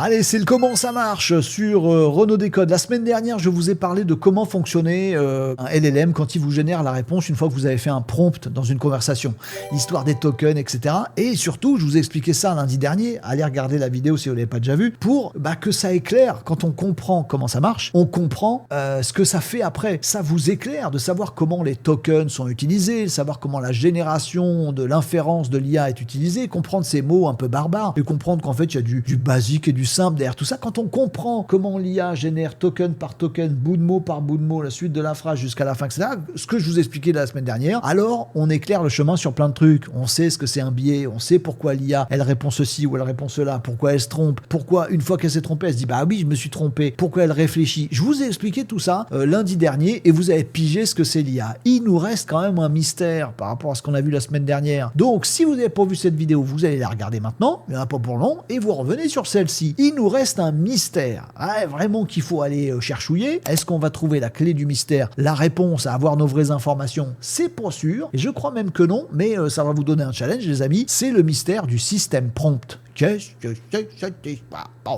Allez, c'est le comment ça marche sur Renaud Décode. La semaine dernière, je vous ai parlé de comment fonctionnait un LLM quand il vous génère la réponse une fois que vous avez fait un prompt dans une conversation. L'histoire des tokens, etc. Et surtout, je vous ai expliqué ça lundi dernier. Allez regarder la vidéo si vous ne l'avez pas déjà vue. Pour que ça éclaire, quand on comprend comment ça marche, on comprend ce que ça fait après. Ça vous éclaire de savoir comment les tokens sont utilisés, de savoir comment la génération de l'inférence de l'IA est utilisée, comprendre ces mots un peu barbares et comprendre qu'en fait, il y a du basique et du simple derrière tout ça. Quand on comprend comment l'IA génère token par token, bout de mot par bout de mot, la suite de la phrase jusqu'à la fin, etc., ce que je vous ai expliqué la semaine dernière, alors on éclaire le chemin sur plein de trucs. On sait ce que c'est un biais, on sait pourquoi l'IA, elle répond ceci ou elle répond cela, pourquoi elle se trompe, pourquoi une fois qu'elle s'est trompée, elle se dit bah oui, je me suis trompé, pourquoi elle réfléchit. Je vous ai expliqué tout ça lundi dernier et vous avez pigé ce que c'est l'IA. Il nous reste quand même un mystère par rapport à ce qu'on a vu la semaine dernière. Donc si vous n'avez pas vu cette vidéo, vous allez la regarder maintenant, il n'y en a pas pour long, et vous revenez sur celle-ci. Il nous reste un mystère, vraiment qu'il faut aller cherchouiller. Est-ce qu'on va trouver la clé du mystère, la réponse à avoir nos vraies informations? C'est pas sûr, et je crois même que non, mais ça va vous donner un challenge les amis, c'est le mystère du système prompt. Qu'est-ce que c'est?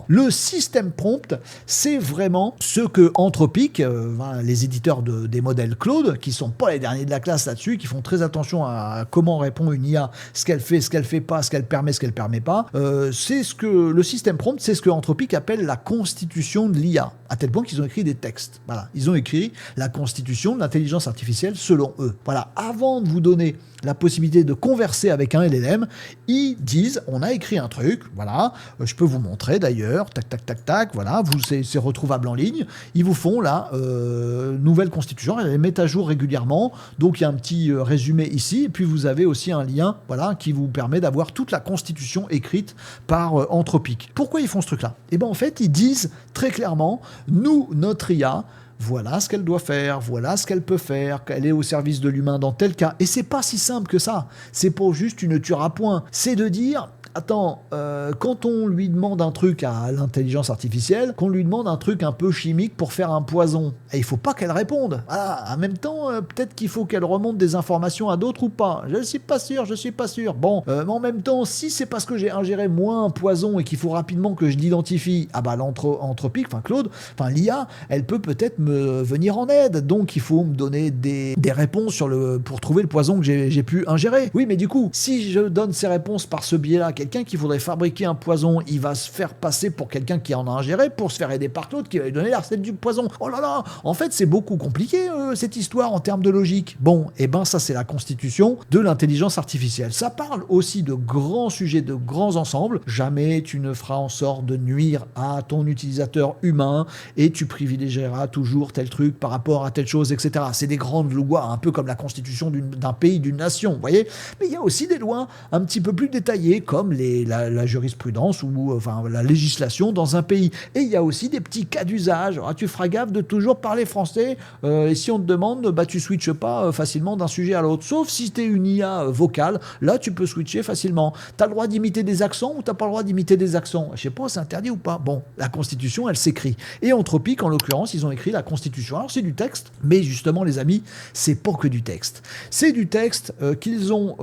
Le système prompt, c'est vraiment ce que Anthropic, les éditeurs des modèles Claude, qui sont pas les derniers de la classe là-dessus, qui font très attention à comment répond une IA, ce qu'elle fait pas, ce qu'elle permet pas, c'est ce que le système prompt, c'est ce que Anthropic appelle la constitution de l'IA, à tel point qu'ils ont écrit des textes. Voilà, ils ont écrit la constitution de l'intelligence artificielle selon eux. Voilà, avant de vous donner la possibilité de converser avec un LLM, ils disent, on a écrit un truc, voilà, je peux vous montrer d'ailleurs, tac, voilà, c'est retrouvable en ligne, ils vous font la nouvelle constitution, elle les met à jour régulièrement, donc il y a un petit résumé ici, et puis vous avez aussi un lien, voilà, qui vous permet d'avoir toute la constitution écrite par Anthropic. Pourquoi ils font ce truc-là? Eh bien en fait, ils disent très clairement, nous, notre IA, voilà ce qu'elle doit faire, voilà ce qu'elle peut faire, qu'elle est au service de l'humain dans tel cas. Et c'est pas si simple que ça. C'est pas juste une tueur à point. C'est de dire, attends, quand on lui demande un truc à l'intelligence artificielle, qu'on lui demande un truc un peu chimique pour faire un poison, et il faut pas qu'elle réponde. Voilà. En même temps, peut-être qu'il faut qu'elle remonte des informations à d'autres ou pas. Je suis pas sûr. Bon, mais en même temps, si c'est parce que j'ai ingéré moins un poison et qu'il faut rapidement que je l'identifie, l'Anthropic, Claude, l'IA, elle peut-être me venir en aide. Donc, il faut me donner des réponses pour trouver le poison que j'ai pu ingérer. Oui, mais du coup, si je donne ces réponses par ce biais-là, quelqu'un qui voudrait fabriquer un poison, il va se faire passer pour quelqu'un qui en a ingéré pour se faire aider par Claude qui va lui donner la recette du poison. Oh là là, en fait, c'est beaucoup compliqué cette histoire en termes de logique. Bon, ça c'est la constitution de l'intelligence artificielle. Ça parle aussi de grands sujets, de grands ensembles. Jamais tu ne feras en sorte de nuire à ton utilisateur humain et tu privilégieras toujours tel truc par rapport à telle chose, etc. C'est des grandes lois, un peu comme la constitution d'un pays, d'une nation, vous voyez. Mais il y a aussi des lois un petit peu plus détaillées, comme la jurisprudence ou la législation dans un pays. Et il y a aussi des petits cas d'usage. Alors, tu feras gaffe de toujours parler français, et si on te demande, tu switches pas facilement d'un sujet à l'autre. Sauf si tu es une IA vocale, là tu peux switcher facilement. Tu as le droit d'imiter des accents ou tu n'as pas le droit d'imiter des accents? Je sais pas, c'est interdit ou pas? Bon, la constitution, elle s'écrit. Et Anthropic, en l'occurrence, ils ont écrit la constitution. Alors c'est du texte, mais justement les amis, c'est pas que du texte. C'est du texte qu'ils ont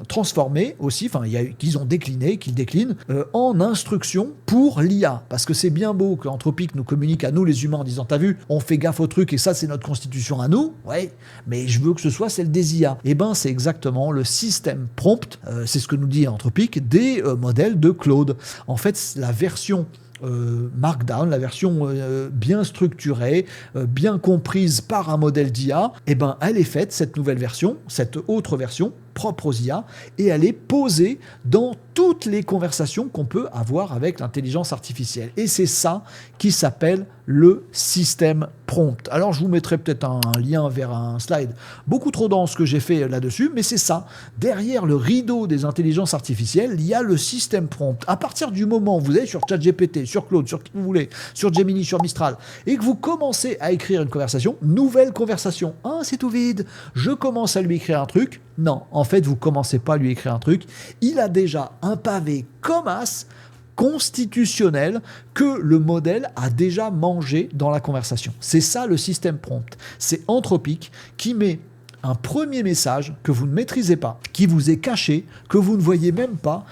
transformé aussi, qu'ils ont décliné, qu'ils déclinent en instruction pour l'IA. Parce que c'est bien beau que Anthropic nous communique à nous les humains en disant, t'as vu, on fait gaffe au truc et ça c'est notre constitution à nous, ouais, mais je veux que ce soit celle des IA. Et c'est exactement le système prompt, c'est ce que nous dit Anthropic, des modèles de Claude. En fait, la version Markdown, la version bien structurée, bien comprise par un modèle d'IA, elle est faite, cette nouvelle version, cette autre version, propre aux IA, et elle est posée dans toutes les conversations qu'on peut avoir avec l'intelligence artificielle. Et c'est ça qui s'appelle le système prompt. Alors je vous mettrai peut-être un lien vers un slide beaucoup trop dense que j'ai fait là-dessus, mais c'est ça. Derrière le rideau des intelligences artificielles, il y a le système prompt. À partir du moment où vous allez sur ChatGPT, sur Claude, sur qui vous voulez, sur Gemini, sur Mistral, et que vous commencez à écrire une conversation, nouvelle conversation. Ah, c'est tout vide. Je commence à lui écrire un truc. Non, en fait, vous commencez pas à lui écrire un truc. Il a déjà un pavé comme as constitutionnel que le modèle a déjà mangé dans la conversation. C'est ça le système prompt. C'est Anthropic qui met un premier message que vous ne maîtrisez pas, qui vous est caché, que vous ne voyez même pas,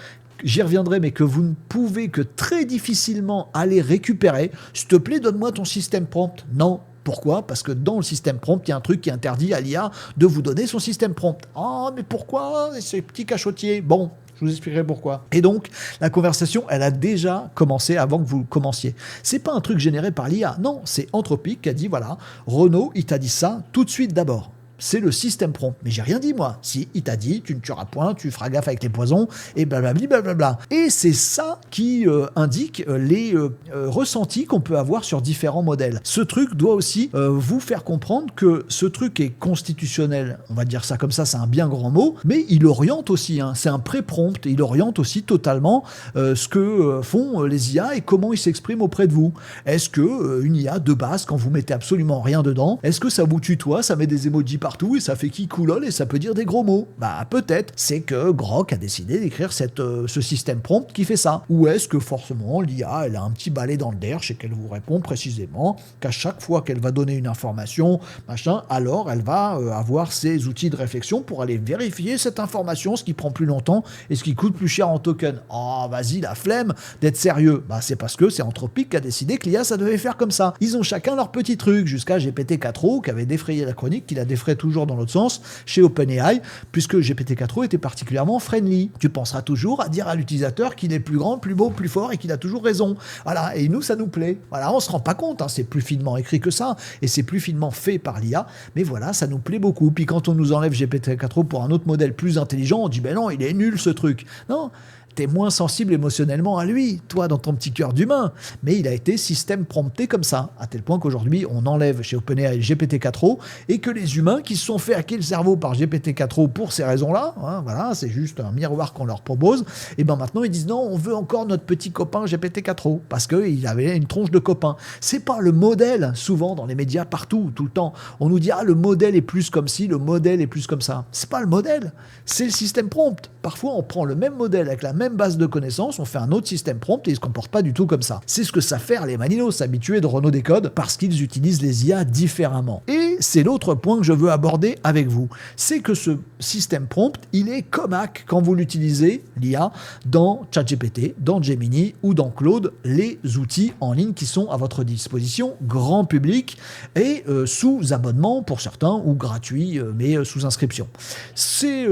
j'y reviendrai, mais que vous ne pouvez que très difficilement aller récupérer. S'il te plaît, donne-moi ton système prompt. Non. Pourquoi? Parce que dans le système prompt, il y a un truc qui interdit à l'IA de vous donner son système prompt. Ah, mais pourquoi ces petits cachotiers? Bon, je vous expliquerai pourquoi. Et donc, la conversation, elle a déjà commencé avant que vous commenciez. C'est pas un truc généré par l'IA. Non, c'est Anthropic qui a dit, voilà, Renaud, il t'a dit ça tout de suite d'abord. C'est le système prompt. Mais j'ai rien dit, moi. Si, il t'a dit, tu ne tueras point, tu feras gaffe avec les poisons, et blablabla, blablabla. Et c'est ça qui indique les ressentis qu'on peut avoir sur différents modèles. Ce truc doit aussi vous faire comprendre que ce truc est constitutionnel. On va dire ça comme ça, c'est un bien grand mot, mais il oriente aussi. Hein. C'est un pré-prompt. Il oriente aussi totalement ce que font les IA et comment ils s'expriment auprès de vous. Est-ce que une IA de base, quand vous mettez absolument rien dedans, est-ce que ça vous tutoie, ça met des emojis partout et ça fait kikoulol et ça peut dire des gros mots? Bah peut-être, c'est que Grok a décidé d'écrire ce système prompt qui fait ça. Ou est-ce que forcément l'IA, elle a un petit balai dans le derche et qu'elle vous répond précisément qu'à chaque fois qu'elle va donner une information, machin, alors elle va avoir ses outils de réflexion pour aller vérifier cette information, ce qui prend plus longtemps et ce qui coûte plus cher en token. Oh vas-y, la flemme d'être sérieux. Bah c'est parce que c'est Anthropic qui a décidé que l'IA ça devait faire comme ça. Ils ont chacun leur petit truc, jusqu'à GPT-4o qui avait défrayé la chronique, qui la défraie toujours dans l'autre sens chez OpenAI, puisque GPT-4o était particulièrement friendly. Tu penseras toujours à dire à l'utilisateur qu'il est plus grand, plus beau, plus fort et qu'il a toujours raison. Voilà, et nous ça nous plaît. Voilà, on se rend pas compte, hein, c'est plus finement écrit que ça et c'est plus finement fait par l'IA, mais voilà, ça nous plaît beaucoup. Puis quand on nous enlève GPT-4o pour un autre modèle plus intelligent, on dit ben non, il est nul ce truc. Non, t'es moins sensible émotionnellement à lui, toi, dans ton petit cœur d'humain. Mais il a été système prompté comme ça, à tel point qu'aujourd'hui, on enlève chez OpenAI GPT-4o et que les humains qui se sont fait hacker le cerveau par GPT-4o pour ces raisons-là, hein, voilà, c'est juste un miroir qu'on leur propose, et ben maintenant ils disent non, on veut encore notre petit copain GPT-4o parce qu'il avait une tronche de copain. C'est pas le modèle, souvent dans les médias, partout, tout le temps. On nous dit ah, le modèle est plus comme ci, le modèle est plus comme ça. C'est pas le modèle, c'est le système prompt. Parfois, on prend le même modèle avec la même base de connaissances, on fait un autre système prompt et il se comporte pas du tout comme ça. C'est ce que savent faire les maninos habitués de Renaud Décode parce qu'ils utilisent les IA différemment. Et c'est l'autre point que je veux aborder avec vous. C'est que ce système prompt, il est comaque quand vous l'utilisez, l'IA, dans ChatGPT, dans Gemini ou dans Claude, les outils en ligne qui sont à votre disposition, grand public et sous abonnement pour certains ou gratuit mais sous inscription. Ces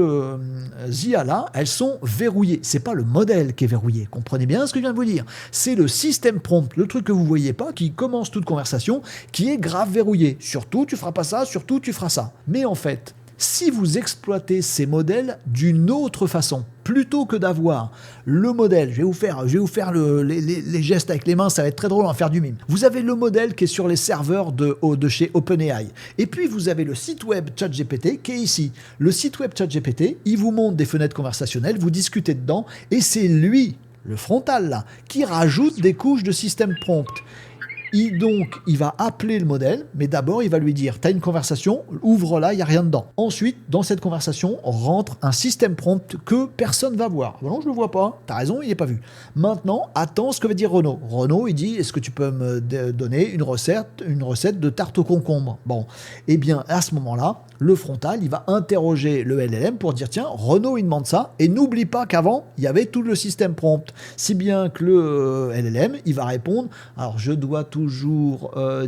IA-là, elles sont verrouillées. C'est pas le modèle qui est verrouillé. Comprenez bien ce que je viens de vous dire. C'est le système prompt, le truc que vous voyez pas, qui commence toute conversation, qui est grave verrouillé. Surtout, tu feras pas ça, surtout, tu feras ça. Mais en fait, si vous exploitez ces modèles d'une autre façon, plutôt que d'avoir le modèle, je vais vous faire les gestes avec les mains, ça va être très drôle, on va faire du mime. Vous avez le modèle qui est sur les serveurs de chez OpenAI. Et puis vous avez le site web ChatGPT qui est ici. Le site web ChatGPT, il vous montre des fenêtres conversationnelles, vous discutez dedans, et c'est lui, le frontal là, qui rajoute des couches de système prompt. Il va appeler le modèle, mais d'abord, il va lui dire, t'as une conversation, ouvre-la, il n'y a rien dedans. Ensuite, dans cette conversation, rentre un système prompt que personne va voir. Non, je ne le vois pas. T'as raison, il n'est pas vu. Maintenant, attends ce que veut dire Renaud. Renaud, il dit, est-ce que tu peux me donner une recette de tarte au concombre? Bon, eh bien, à ce moment-là, le frontal, il va interroger le LLM pour dire, tiens, Renaud, il demande ça, et n'oublie pas qu'avant, il y avait tout le système prompt. Si bien que le LLM, il va répondre, alors je dois toujours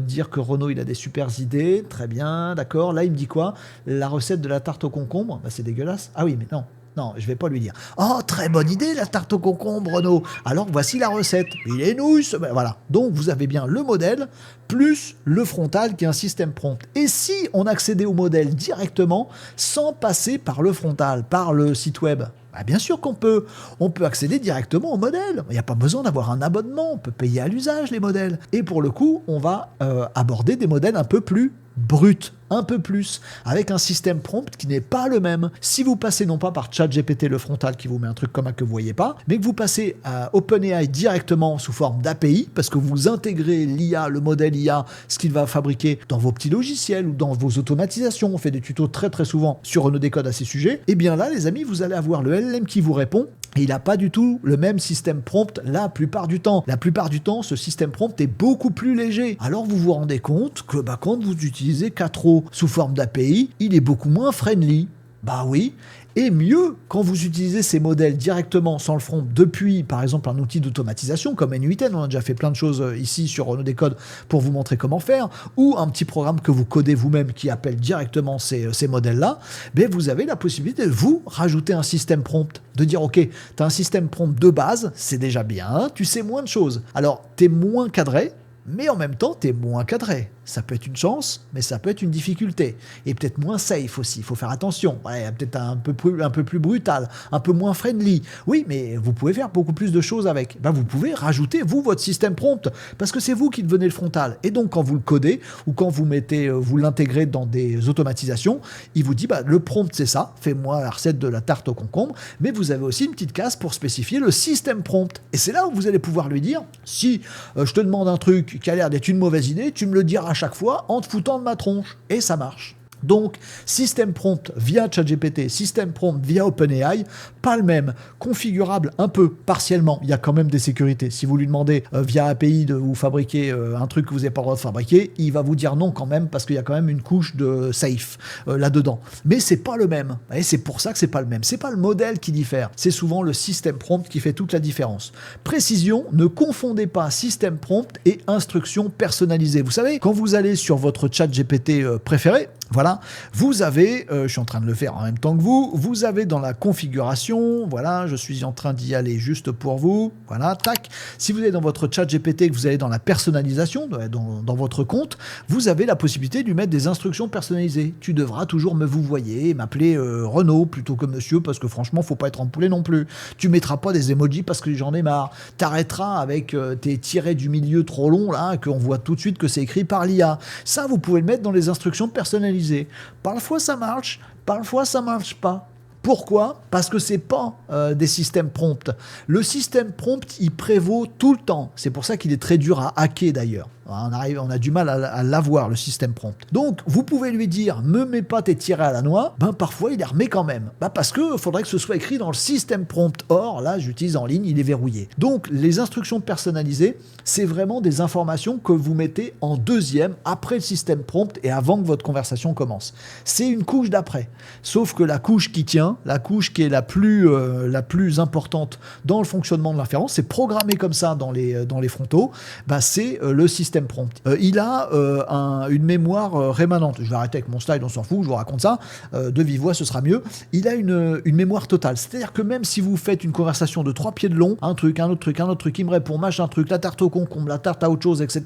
dire que Renaud, il a des super idées, très bien, d'accord. Là, il me dit quoi? La recette de la tarte au concombre? Bah, c'est dégueulasse. Ah oui, mais non. Non, je vais pas lui dire. Oh, très bonne idée, la tarte au concombre, Renaud. Alors, voici la recette. Il est nouilles. Ben, voilà. Donc, vous avez bien le modèle plus le frontal qui est un système prompt. Et si on accédait au modèle directement sans passer par le frontal, par le site web? Bah bien sûr qu'on peut. On peut accéder directement au modèle. Il n'y a pas besoin d'avoir un abonnement. On peut payer à l'usage les modèles. Et pour le coup, on va aborder des modèles un peu plus bruts, un peu plus, avec un système prompt qui n'est pas le même. Si vous passez non pas par ChatGPT le frontal qui vous met un truc comme un que vous voyez pas, mais que vous passez à OpenAI directement sous forme d'API, parce que vous intégrez l'IA, le modèle IA, ce qu'il va fabriquer dans vos petits logiciels ou dans vos automatisations, on fait des tutos très très souvent sur Renaud Décode à ces sujets, et bien là les amis, vous allez avoir le LLM qui vous répond, et il n'a pas du tout le même système prompt la plupart du temps. La plupart du temps, ce système prompt est beaucoup plus léger. Alors vous vous rendez compte que quand vous utilisez 4O sous forme d'API, il est beaucoup moins friendly. Bah oui. Et mieux, quand vous utilisez ces modèles directement sans le front depuis, par exemple, un outil d'automatisation comme N8N, on a déjà fait plein de choses ici sur Renaud Décode pour vous montrer comment faire, ou un petit programme que vous codez vous-même qui appelle directement ces modèles-là, ben vous avez la possibilité de vous rajouter un système prompt, de dire ok, tu as un système prompt de base, c'est déjà bien, tu sais moins de choses. Alors, tu es moins cadré, mais en même temps, tu es moins cadré. Ça peut être une chance, mais ça peut être une difficulté. Et peut-être moins safe aussi, il faut faire attention. Ouais, peut-être un peu plus brutal, un peu moins friendly. Oui, mais vous pouvez faire beaucoup plus de choses avec. Ben, vous pouvez rajouter, vous, votre système prompt, parce que c'est vous qui devenez le frontal. Et donc, quand vous le codez, ou quand vous l'intégrez dans des automatisations, il vous dit, bah, le prompt, c'est ça, fais-moi la recette de la tarte au concombre, mais vous avez aussi une petite case pour spécifier le système prompt. Et c'est là où vous allez pouvoir lui dire, si je te demande un truc qui a l'air d'être une mauvaise idée, tu me le diras à chaque fois en te foutant de ma tronche. Et ça marche. Donc, système prompt via ChatGPT, système prompt via OpenAI, pas le même, configurable un peu, partiellement, il y a quand même des sécurités. Si vous lui demandez via API de vous fabriquer un truc que vous n'avez pas le droit de fabriquer, il va vous dire non quand même, parce qu'il y a quand même une couche de safe là-dedans. Mais c'est pas le même, et c'est pour ça que c'est pas le même. C'est pas le modèle qui diffère, c'est souvent le système prompt qui fait toute la différence. Précision, ne confondez pas système prompt et instruction personnalisée. Vous savez, quand vous allez sur votre ChatGPT préféré, voilà, vous avez, je suis en train de le faire en même temps que vous avez dans la configuration, voilà, je suis en train d'y aller juste pour vous, voilà, tac. Si vous allez dans votre chat GPT, que vous allez dans la personnalisation, dans votre compte, vous avez la possibilité de lui mettre des instructions personnalisées. Tu devras toujours me vouvoyer, m'appeler Renaud plutôt que monsieur, parce que franchement, faut pas être empoulé non plus. Tu mettras pas des emojis parce que j'en ai marre. T'arrêteras avec tes tirets du milieu trop longs, là, qu'on voit tout de suite que c'est écrit par l'IA. Ça, vous pouvez le mettre dans les instructions personnalisées. Parfois ça marche, parfois ça marche pas. Pourquoi ? Parce que c'est pas des systèmes prompts. Le système prompt, il prévaut tout le temps. C'est pour ça qu'il est très dur à hacker d'ailleurs. On a du mal à l'avoir, le système prompt. Donc, vous pouvez lui dire, me mets pas tes tirets à la noix. Ben, parfois, il les remet quand même. Ben, parce que faudrait que ce soit écrit dans le système prompt. Or, là, j'utilise en ligne, il est verrouillé. Donc, les instructions personnalisées, c'est vraiment des informations que vous mettez en deuxième, après le système prompt et avant que votre conversation commence. C'est une couche d'après. Sauf que la couche qui tient, la couche qui est la plus importante dans le fonctionnement de l'inférence, c'est programmé comme ça dans les frontaux, ben, c'est le système prompt. Il a une mémoire rémanente. Je vais arrêter avec mon slide, on s'en fout, je vous raconte ça. De vive voix, ce sera mieux. Il a une mémoire totale. C'est-à-dire que même si vous faites une conversation de 3 pieds de long, un truc, un autre truc, il me répond machin truc, la tarte au concombre, la tarte à autre chose, etc.,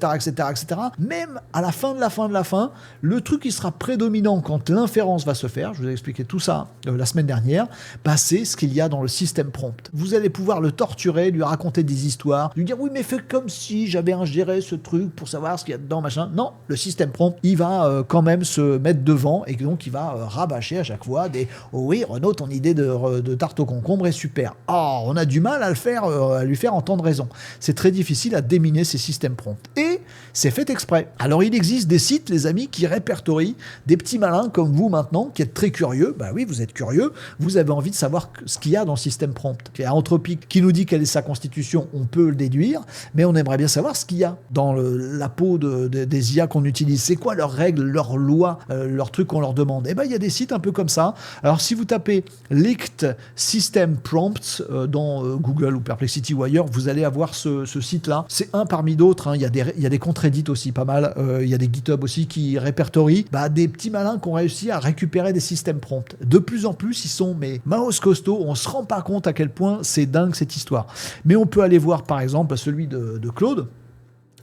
même à la fin de la fin, le truc qui sera prédominant quand l'inférence va se faire, je vous ai expliqué tout ça la semaine dernière, bah, c'est ce qu'il y a dans le système prompt. Vous allez pouvoir le torturer, lui raconter des histoires, lui dire oui mais fais comme si j'avais ingéré ce truc pour savoir ce qu'il y a dedans, machin. Non, le système prompt, il va quand même se mettre devant et donc il va rabâcher à chaque fois des « Oh oui, Renaud, ton idée de tarte au concombre est super. » Oh, on a du mal à lui faire entendre raison. C'est très difficile à déminer ces systèmes prompts. Et c'est fait exprès. Alors il existe des sites, les amis, qui répertorient des petits malins comme vous maintenant, qui êtes très curieux. Bah oui, vous êtes curieux. Vous avez envie de savoir ce qu'il y a dans le système prompt. Il y a Anthropic qui nous dit quelle est sa constitution, on peut le déduire, mais on aimerait bien savoir ce qu'il y a dans la peau des IA qu'on utilise. C'est quoi leurs règles, leurs lois, leurs trucs qu'on leur demande? Eh ben, il y a des sites un peu comme ça. Alors, si vous tapez Leaked System Prompts dans Google ou Perplexity ou ailleurs, vous allez avoir ce site-là. C'est un parmi d'autres. Hein. Il y a des comptes Reddit aussi, pas mal. Il y a des GitHub aussi qui répertorient des petits malins qui ont réussi à récupérer des systèmes prompts. De plus en plus, ils sont mouse costauds. On se rend pas compte à quel point c'est dingue cette histoire. Mais on peut aller voir, par exemple, celui de Claude.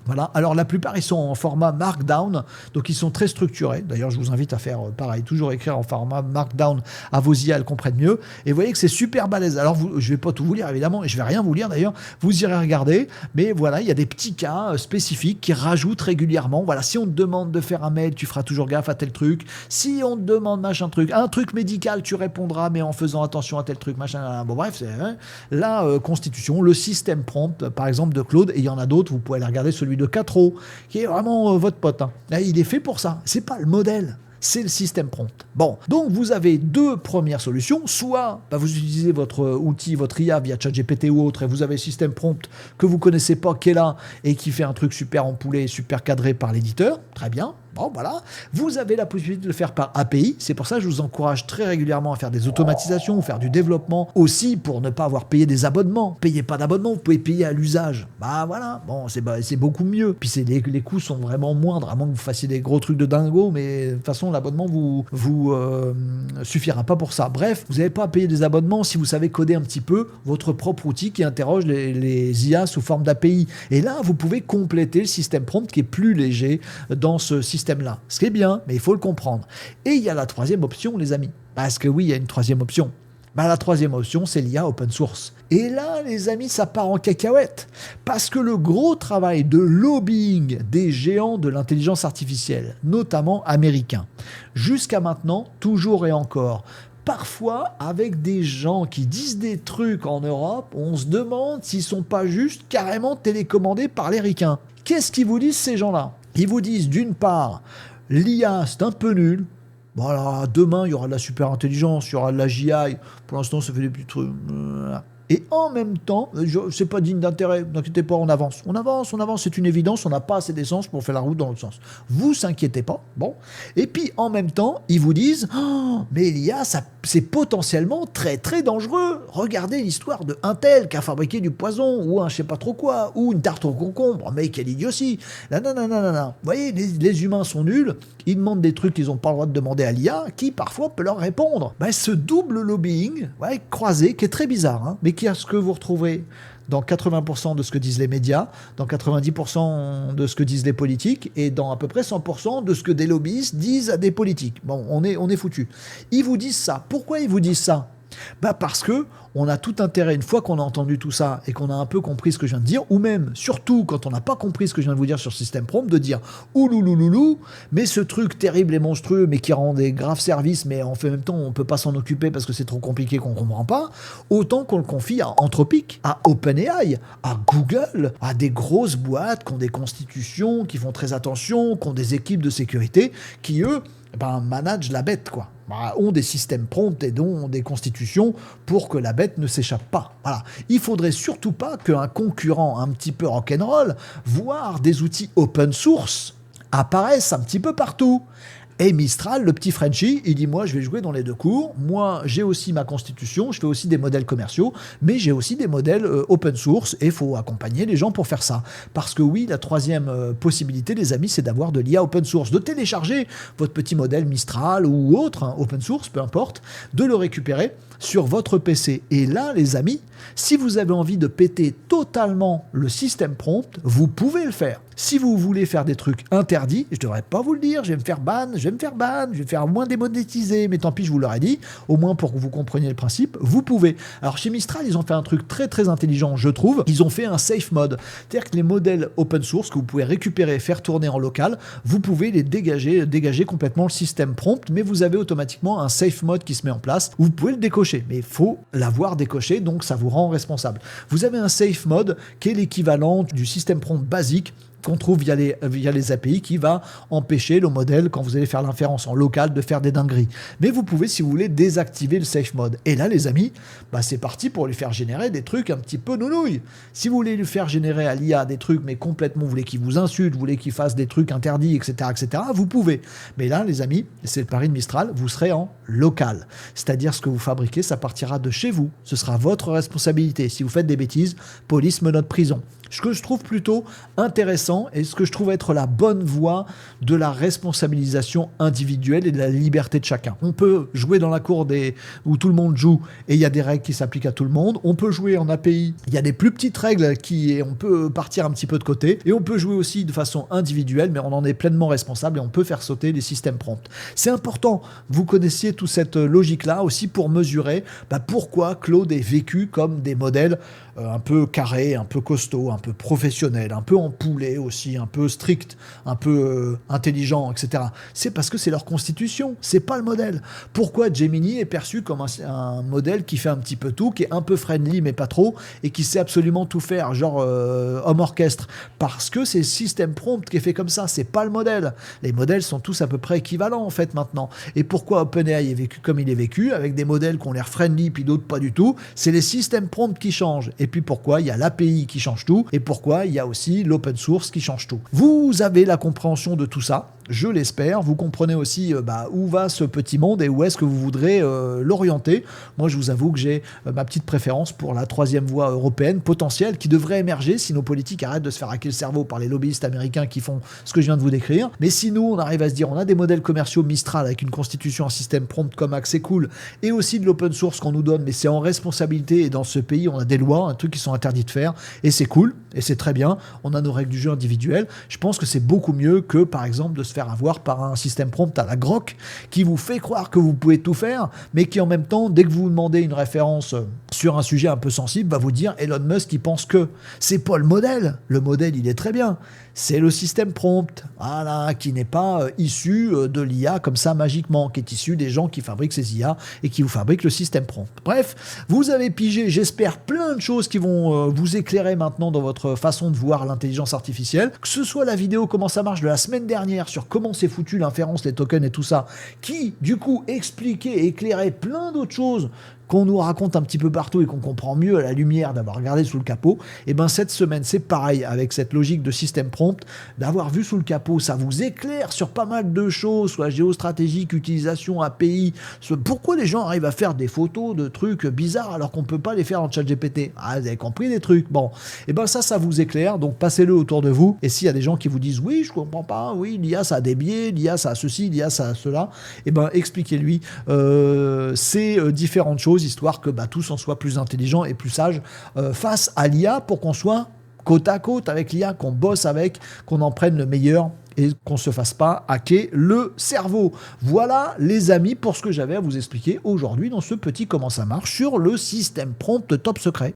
Voilà. Alors la plupart ils sont en format Markdown, donc ils sont très structurés. D'ailleurs je vous invite à faire pareil, toujours écrire en format Markdown à vos IA, elles comprennent mieux. Et vous voyez que c'est super balèze. Alors je vais pas tout vous lire évidemment, et je vais rien vous lire d'ailleurs, vous irez regarder. Mais voilà, il y a des petits cas spécifiques qui rajoutent régulièrement. Voilà, si on te demande de faire un mail, tu feras toujours gaffe à tel truc. Si on te demande machin truc, un truc médical, tu répondras, mais en faisant attention à tel truc, machin. Bon bref, c'est la constitution, le système prompt, par exemple de Claude, et il y en a d'autres, vous pouvez aller regarder celui de Catro, qui est vraiment votre pote. Hein. Là, il est fait pour ça. C'est pas le modèle. c'est le système prompt. Bon, donc vous avez deux premières solutions. Soit vous utilisez votre outil, votre IA via ChatGPT ou autre, et vous avez le système prompt que vous connaissez pas, qui est là, et qui fait un truc super empoulé, super cadré par l'éditeur. Très bien. Bon, voilà. Vous avez la possibilité de le faire par API. C'est pour ça que je vous encourage très régulièrement à faire des automatisations, faire du développement. Aussi, pour ne pas avoir payé des abonnements. Payez pas d'abonnement, vous pouvez payer à l'usage. Voilà. Bon, c'est beaucoup mieux. Puis les coûts sont vraiment moindres, à moins que vous fassiez des gros trucs de dingo, mais de toute façon, l'abonnement vous suffira pas pour ça. Bref, vous n'avez pas à payer des abonnements si vous savez coder un petit peu votre propre outil qui interroge les IA sous forme d'API. Et là, vous pouvez compléter le système prompt qui est plus léger dans ce système-là. Ce qui est bien, mais il faut le comprendre. Et il y a la troisième option, les amis. Parce que oui, il y a une troisième option. La troisième option, c'est l'IA open source. Et là, les amis, ça part en cacahuète. Parce que le gros travail de lobbying des géants de l'intelligence artificielle, notamment américains, jusqu'à maintenant, toujours et encore, parfois avec des gens qui disent des trucs en Europe, on se demande s'ils sont pas juste carrément télécommandés par les ricains. Qu'est-ce qu'ils vous disent, ces gens-là ? Ils vous disent, d'une part, l'IA, c'est un peu nul. Voilà, demain, il y aura de la super intelligence, il y aura de la GI. Pour l'instant, ça fait des petits trucs. Et en même temps, c'est pas digne d'intérêt, n'inquiétez pas, on avance, c'est une évidence, on n'a pas assez d'essence pour faire la route dans l'autre sens. Vous inquiétez pas, bon. Et puis en même temps, ils vous disent, mais l'IA, c'est potentiellement très très dangereux. Regardez l'histoire de un tel qui a fabriqué du poison, ou un je sais pas trop quoi, ou une tarte au concombre, mais quelle idiotie. Vous voyez, les humains sont nuls, ils demandent des trucs qu'ils n'ont pas le droit de demander à l'IA, qui parfois peut leur répondre. Ce double lobbying, croisé, qui est très bizarre, mais qui est ce que vous retrouverez dans 80% de ce que disent les médias, dans 90% de ce que disent les politiques, et dans à peu près 100% de ce que des lobbyistes disent à des politiques. Bon, on est foutus. Ils vous disent ça. Pourquoi ils vous disent ça ? Parce que on a tout intérêt, une fois qu'on a entendu tout ça et qu'on a un peu compris ce que je viens de dire, ou même, surtout, quand on n'a pas compris ce que je viens de vous dire sur le système prompt, de dire « Ouloulouloulou, mais ce truc terrible et monstrueux, mais qui rend des graves services, mais en même temps, on ne peut pas s'en occuper parce que c'est trop compliqué qu'on ne comprend pas », autant qu'on le confie à Anthropic, à OpenAI, à Google, à des grosses boîtes qui ont des constitutions, qui font très attention, qui ont des équipes de sécurité, qui, eux, managent la bête, quoi. Ont des systèmes prompts et dont des constitutions pour que la bête ne s'échappe pas. Voilà. Il faudrait surtout pas qu'un concurrent un petit peu rock'n'roll, voire des outils open source, apparaissent un petit peu partout. Et Mistral, le petit Frenchie, il dit « Moi, je vais jouer dans les deux cours. Moi, j'ai aussi ma constitution. Je fais aussi des modèles commerciaux. Mais j'ai aussi des modèles open source. Et il faut accompagner les gens pour faire ça. » Parce que oui, la troisième possibilité, les amis, c'est d'avoir de l'IA open source. De télécharger votre petit modèle Mistral ou autre, open source, peu importe, de le récupérer sur votre PC. Et là, les amis, si vous avez envie de péter totalement le système prompt, vous pouvez le faire. Si vous voulez faire des trucs interdits, je devrais pas vous le dire, je vais me faire ban, je vais me faire moins démonétiser, mais tant pis, je vous l'aurais dit, au moins pour que vous compreniez le principe, vous pouvez. Alors chez Mistral, ils ont fait un truc très très intelligent, je trouve, ils ont fait un safe mode, c'est-à-dire que les modèles open source que vous pouvez récupérer et faire tourner en local, vous pouvez les dégager complètement le système prompt, mais vous avez automatiquement un safe mode qui se met en place, vous pouvez le décocher, mais il faut l'avoir décoché, donc ça vous rend responsable. Vous avez un safe mode qui est l'équivalent du système prompt basique qu'on trouve via les API, qui va empêcher le modèle, quand vous allez faire l'inférence en local, de faire des dingueries. Mais vous pouvez, si vous voulez, désactiver le safe mode. Et là, les amis, c'est parti pour lui faire générer des trucs un petit peu nounouilles. Si vous voulez lui faire générer à l'IA des trucs, mais complètement, vous voulez qu'il vous insulte, vous voulez qu'il fasse des trucs interdits, etc., vous pouvez. Mais là, les amis, c'est le pari de Mistral, vous serez en local. C'est-à-dire, ce que vous fabriquez, ça partira de chez vous. Ce sera votre responsabilité. Si vous faites des bêtises, police, menottes, prison. Ce que je trouve plutôt intéressant et ce que je trouve être la bonne voie de la responsabilisation individuelle et de la liberté de chacun. On peut jouer dans la cour où tout le monde joue et il y a des règles qui s'appliquent à tout le monde. On peut jouer en API, il y a des plus petites règles on peut partir un petit peu de côté, et on peut jouer aussi de façon individuelle, mais on en est pleinement responsable et on peut faire sauter les systèmes prompts. C'est important, vous connaissiez toute cette logique-là aussi pour mesurer pourquoi Claude est vécu comme des modèles un peu carré, un peu costaud, un peu professionnel, un peu empoulé aussi, un peu strict, un peu intelligent, etc. C'est parce que c'est leur constitution, c'est pas le modèle. Pourquoi Gemini est perçu comme un modèle qui fait un petit peu tout, qui est un peu friendly mais pas trop, et qui sait absolument tout faire, genre homme orchestre? Parce que c'est le système prompt qui est fait comme ça, c'est pas le modèle. Les modèles sont tous à peu près équivalents en fait maintenant. Et pourquoi OpenAI est vécu comme il est vécu, avec des modèles qui ont l'air friendly puis d'autres pas du tout? C'est les systèmes prompts qui changent. Et puis pourquoi il y a l'API qui change tout, et pourquoi il y a aussi l'open source qui change tout. Vous avez la compréhension de tout ça, je l'espère. Vous comprenez aussi où va ce petit monde et où est-ce que vous voudrez l'orienter. Moi, je vous avoue que j'ai ma petite préférence pour la troisième voie européenne potentielle qui devrait émerger si nos politiques arrêtent de se faire hacker le cerveau par les lobbyistes américains qui font ce que je viens de vous décrire. Mais si nous, on arrive à se dire, on a des modèles commerciaux Mistral avec une constitution, un système prompt comme Axe, c'est cool, et aussi de l'open source qu'on nous donne, mais c'est en responsabilité, et dans ce pays, on a des lois, un truc qui sont interdits de faire, et c'est cool, et c'est très bien, on a nos règles du jeu individuelles. Je pense que c'est beaucoup mieux que, par exemple, de se faire avoir par un système prompt à la Grok qui vous fait croire que vous pouvez tout faire, mais qui en même temps, dès que vous demandez une référence sur un sujet un peu sensible, va vous dire Elon Musk qui pense que c'est pas le modèle. Le modèle, il est très bien. C'est le système prompt, voilà, qui n'est pas issu de l'IA comme ça magiquement, qui est issu des gens qui fabriquent ces IA et qui vous fabriquent le système prompt. Bref, vous avez pigé, j'espère, plein de choses qui vont vous éclairer maintenant dans votre façon de voir l'intelligence artificielle. Que ce soit la vidéo comment ça marche de la semaine dernière sur comment c'est foutu l'inférence, les tokens et tout ça, qui du coup expliquait et éclairait plein d'autres choses qu'on nous raconte un petit peu partout et qu'on comprend mieux à la lumière d'avoir regardé sous le capot, et ben cette semaine c'est pareil avec cette logique de système prompt, d'avoir vu sous le capot, ça vous éclaire sur pas mal de choses, soit géostratégique, utilisation, API, pourquoi les gens arrivent à faire des photos de trucs bizarres alors qu'on peut pas les faire en ChatGPT. Ah, vous avez compris des trucs, bon, et ben ça vous éclaire, donc passez-le autour de vous, et s'il y a des gens qui vous disent oui je comprends pas, oui l'IA ça a des biais, l'IA ça a ceci, l'IA ça a cela, et ben expliquez-lui ces différentes choses, histoire que tous en soient plus intelligents et plus sages face à l'IA, pour qu'on soit côte à côte avec l'IA, qu'on bosse avec, qu'on en prenne le meilleur et qu'on ne se fasse pas hacker le cerveau. Voilà les amis pour ce que j'avais à vous expliquer aujourd'hui dans ce petit comment ça marche sur le système prompt top secret.